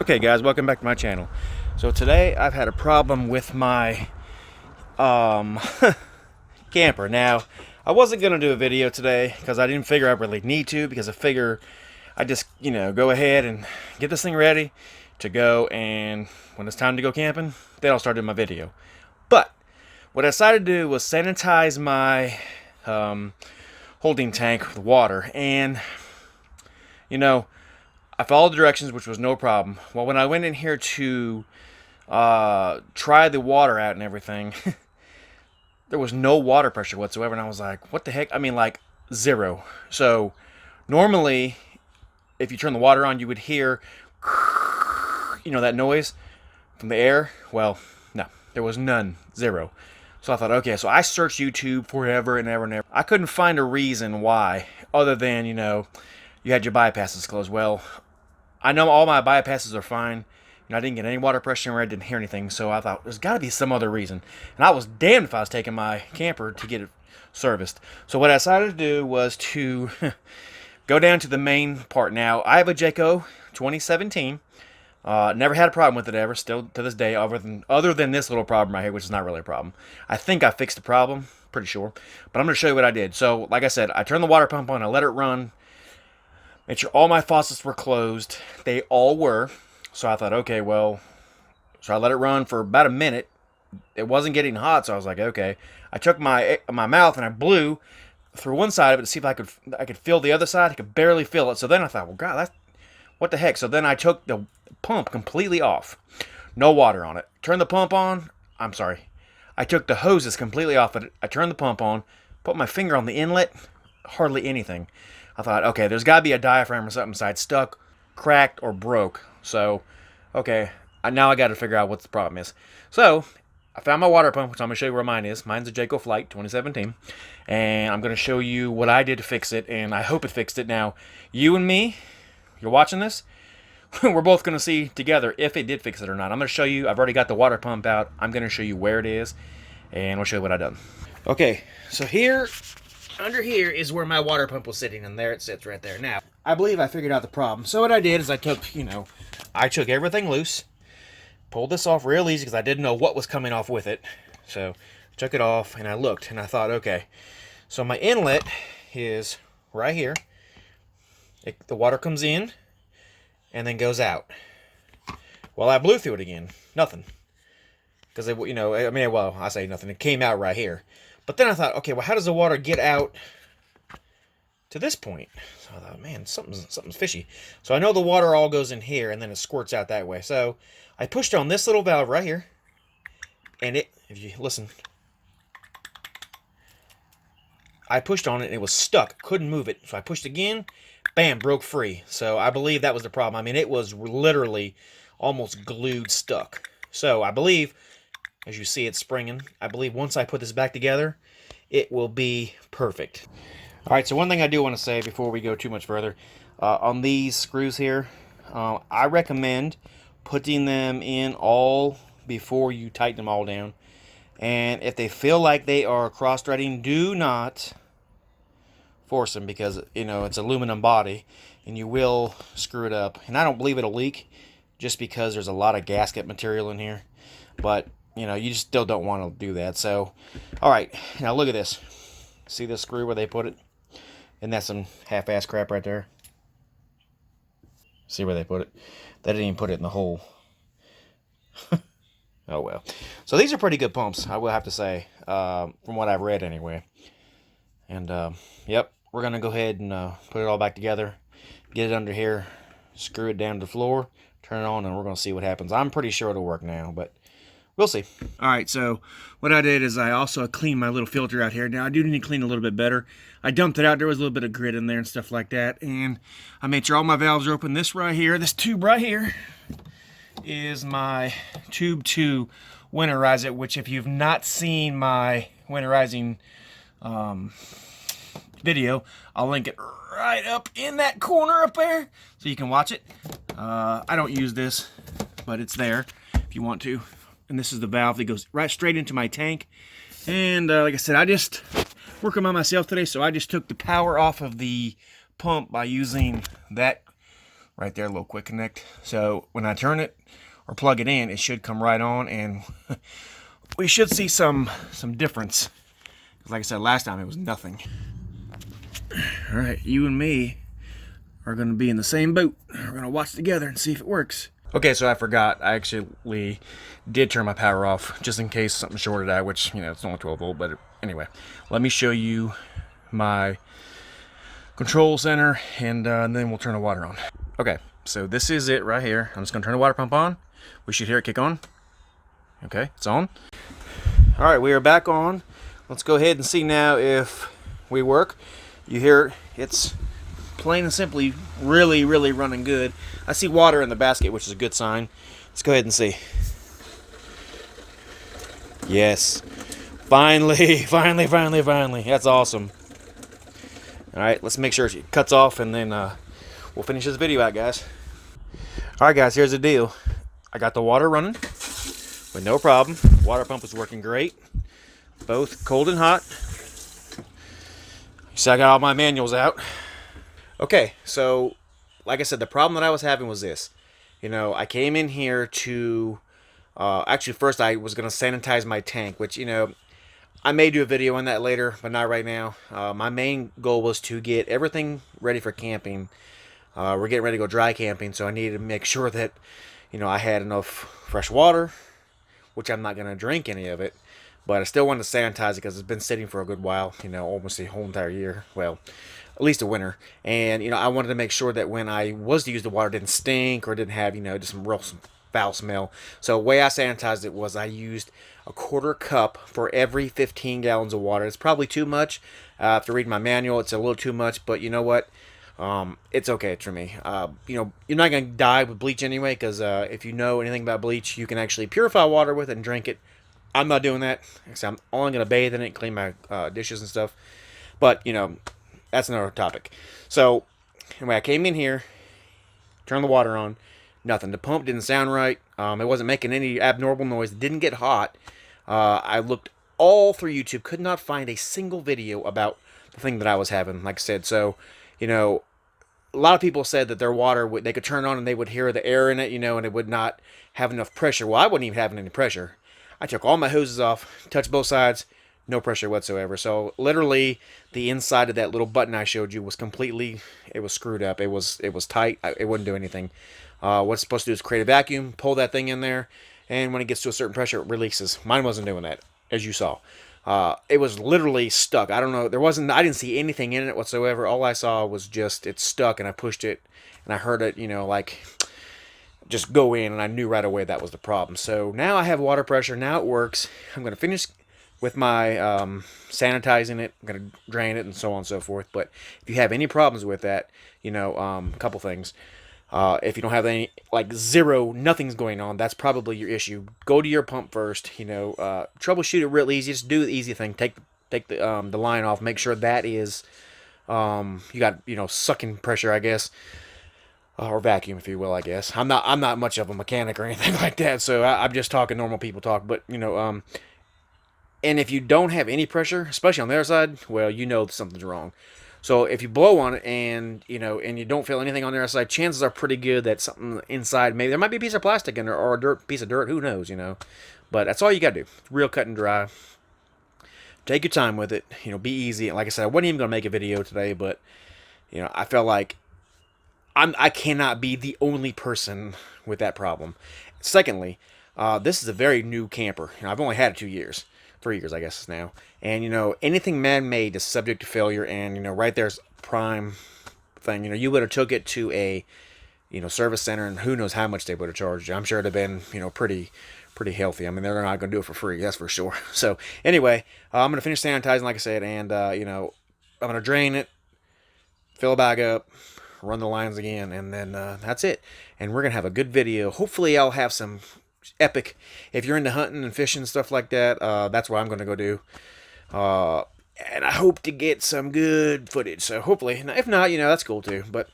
Okay guys, welcome back to my channel. So today I've had a problem with my camper. Now, I wasn't going to do a video today because I didn't figure I really need to, because I figure I just, go ahead and get this thing ready to go, and when it's time to go camping, then I'll start doing my video. But what I decided to do was sanitize my holding tank with water, and I followed the directions, which was no problem. Well, when I went in here to try the water out and everything, there was no water pressure whatsoever, and I was like, what the heck? I mean, like, zero. So, normally, if you turn the water on, you would hear, that noise from the air. Well, no, there was none, zero. So I thought, okay, so I searched YouTube forever and ever and ever. I couldn't find a reason why, other than, you had your bypasses closed. Well, I know all my bypasses are fine. I didn't get any water pressure in, I didn't hear anything, so I thought there's got to be some other reason. And I was damned if I was taking my camper to get it serviced. So what I decided to do was to go down to the main part. Now, I have a Jayco 2017. Never had a problem with it ever, still to this day, other than this little problem right here, which is not really a problem. I think I fixed the problem, pretty sure. But I'm going to show you what I did. So, like I said, I turned the water pump on, I let it run. Made sure all my faucets were closed. They all were. So I thought, okay, well, so I let it run for about a minute. It wasn't getting hot, so I was like, okay. I took my mouth and I blew through one side of it to see if I could feel the other side. I could barely feel it. So then I thought, well, God, what the heck? So then I took the pump completely off. No water on it. Turned the pump on. I'm sorry. I took the hoses completely off of it. I turned the pump on. Put my finger on the inlet. Hardly anything. I thought, okay, there's got to be a diaphragm or something inside stuck, cracked, or broke. So, okay, now I got to figure out what the problem is. So, I found my water pump, which I'm going to show you where mine is. Mine's a Jayco Flight 2017. And I'm going to show you what I did to fix it, and I hope it fixed it. Now, you and me, you're watching this, we're both going to see together if it did fix it or not. I'm going to show you. I've already got the water pump out. I'm going to show you where it is, and we'll show you what I've done. Okay, so here, under here is where my water pump was sitting, and there it sits right there. Now, I believe I figured out the problem. So what I did is I took, I took everything loose, pulled this off real easy because I didn't know what was coming off with it. So I took it off, and I looked, and I thought, okay, so my inlet is right here. The water comes in and then goes out. Well, I blew through it again. Nothing. Because, I say nothing. It came out right here. But then I thought, okay, well, how does the water get out to this point? So I thought, man, something's fishy. So I know the water all goes in here, and then it squirts out that way. So I pushed on this little valve right here, and if you listen, I pushed on it, and it was stuck. Couldn't move it. So I pushed again, bam, broke free. So I believe that was the problem. I mean, it was literally almost glued stuck. So I believe, as you see it springing, I believe once I put this back together, it will be perfect. All right, so one thing I do want to say before we go too much further, on these screws here, I recommend putting them in all before you tighten them all down. And if they feel like they are cross-threading, do not force them, because, it's aluminum body, and you will screw it up. And I don't believe it'll leak just because there's a lot of gasket material in here. But you just still don't want to do that. So, all right, now look at this. See this screw where they put it? And that's some half-ass crap right there. See where they put it? They didn't even put it in the hole. Oh, well. So these are pretty good pumps, I will have to say, from what I've read anyway. And, yep, we're going to go ahead and put it all back together, get it under here, screw it down to the floor, turn it on, and we're going to see what happens. I'm pretty sure it'll work now, but we'll see. All right, so what I did is I also cleaned my little filter out here. Now, I do need to clean a little bit better. I dumped it out. There was a little bit of grit in there and stuff like that. And I made sure all my valves are open. This right here, this tube right here, is my tube to winterize it, which if you've not seen my winterizing video, I'll link it right up in that corner up there so you can watch it. I don't use this, but it's there if you want to. And this is the valve that goes right straight into my tank. And like I said, I just working on myself today, so I just took the power off of the pump by using that right there, a little quick connect. So when I turn it or plug it in, it should come right on, and we should see some difference. Like I said last time, it was nothing. All right, you and me are going to be in the same boat. We're going to watch together and see if it works. Okay, so I forgot. I actually did turn my power off just in case something shorted out, which, you know, it's only 12 volt, but anyway. Let me show you my control center, and then we'll turn the water on. Okay, so this is it right here. I'm just going to turn the water pump on. We should hear it kick on. Okay, it's on. All right, we are back on. Let's go ahead and see now if we work. You hear it's plain and simply really running good. I see water in the basket, which is a good sign. Let's go ahead and see. Yes, finally. That's awesome. All right, let's make sure it cuts off, and then we'll finish this video out, guys. All right, guys, here's the deal. I got the water running with no problem. Water pump is working great, both cold and hot. So I got all my manuals out. Okay, so like I said, the problem that I was having was this. You know, I came in here to actually first I was going to sanitize my tank, which, you know, I may do a video on that later, but not right now. My main goal was to get everything ready for camping. We're getting ready to go dry camping, so I needed to make sure that, you know, I had enough fresh water, which I'm not going to drink any of it, but I still wanted to sanitize it because it's been sitting for a good while, you know, almost the whole entire year. Well, at least a winter. And, you know, I wanted to make sure that when I was to use the water, it didn't stink or didn't have, you know, just some real foul smell. So the way I sanitized it was I used a 1/4 cup for every 15 gallons of water. It's probably too much. After reading my manual, it's a little too much, but you know what? It's okay for me. You know, you're not going to die with bleach anyway, because if you know anything about bleach, you can actually purify water with it and drink it. I'm not doing that. I'm only going to bathe in it and clean my dishes and stuff. But, you know, that's another topic. So, anyway, I came in here, turned the water on, nothing. The pump didn't sound right. It wasn't making any abnormal noise. It didn't get hot. I looked all through YouTube, could not find a single video about the thing that I was having, like I said. So, you know, a lot of people said that their water, they could turn on and they would hear the air in it, you know, and it would not have enough pressure. Well, I wasn't even having any pressure. I took all my hoses off, touched both sides, no pressure whatsoever. So literally the inside of that little button I showed you was completely, it was screwed up. It was tight. It wouldn't do anything. What it's supposed to do is create a vacuum, pull that thing in there, and when it gets to a certain pressure, it releases. Mine wasn't doing that, as you saw. It was literally stuck. I don't know. I didn't see anything in it whatsoever. All I saw was just, it's stuck, and I pushed it, and I heard it, you know, like, just go in, and I knew right away that was the problem. So now I have water pressure. Now it works. I'm going to finish with my sanitizing it. I'm going to drain it and so on and so forth. But if you have any problems with that, you know, a couple things. If you don't have any, like zero, nothing's going on, that's probably your issue. Go to your pump first, you know, troubleshoot it real easy. Just do the easy thing. Take the line off. Make sure that is, you got, you know, sucking pressure, I guess. Or vacuum, if you will, I guess. I'm not much of a mechanic or anything like that, so I'm just talking normal people talk. But, you know, and if you don't have any pressure, especially on their side, well, you know something's wrong. So if you blow on it and, you know, and you don't feel anything on their side, chances are pretty good that something inside, maybe there might be a piece of plastic in there or a piece of dirt, who knows, you know. But that's all you got to do. Real cut and dry. Take your time with it. You know, be easy. And like I said, I wasn't even going to make a video today, but, you know, I felt like I cannot be the only person with that problem. Secondly, this is a very new camper. You know, I've only had it 2 years. 3 years, I guess, now. And, you know, anything man-made is subject to failure. And, you know, right there's prime thing. You know, you would have took it to a, you know, service center, and who knows how much they would have charged you. I'm sure it'd have been, you know, pretty healthy. I mean, they're not going to do it for free, that's for sure. So, anyway, I'm going to finish sanitizing, like I said, and, you know, I'm going to drain it, fill it back up, run the lines again, and then that's it. And we're going to have a good video. Hopefully, I'll have some epic, if you're into hunting and fishing and stuff like that, that's what I'm going to go do. And I hope to get some good footage, so hopefully. If not, you know, that's cool too. But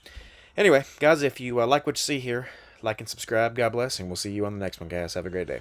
anyway, guys, if you like what you see here, like and subscribe. God bless, and we'll see you on the next one, guys. Have a great day.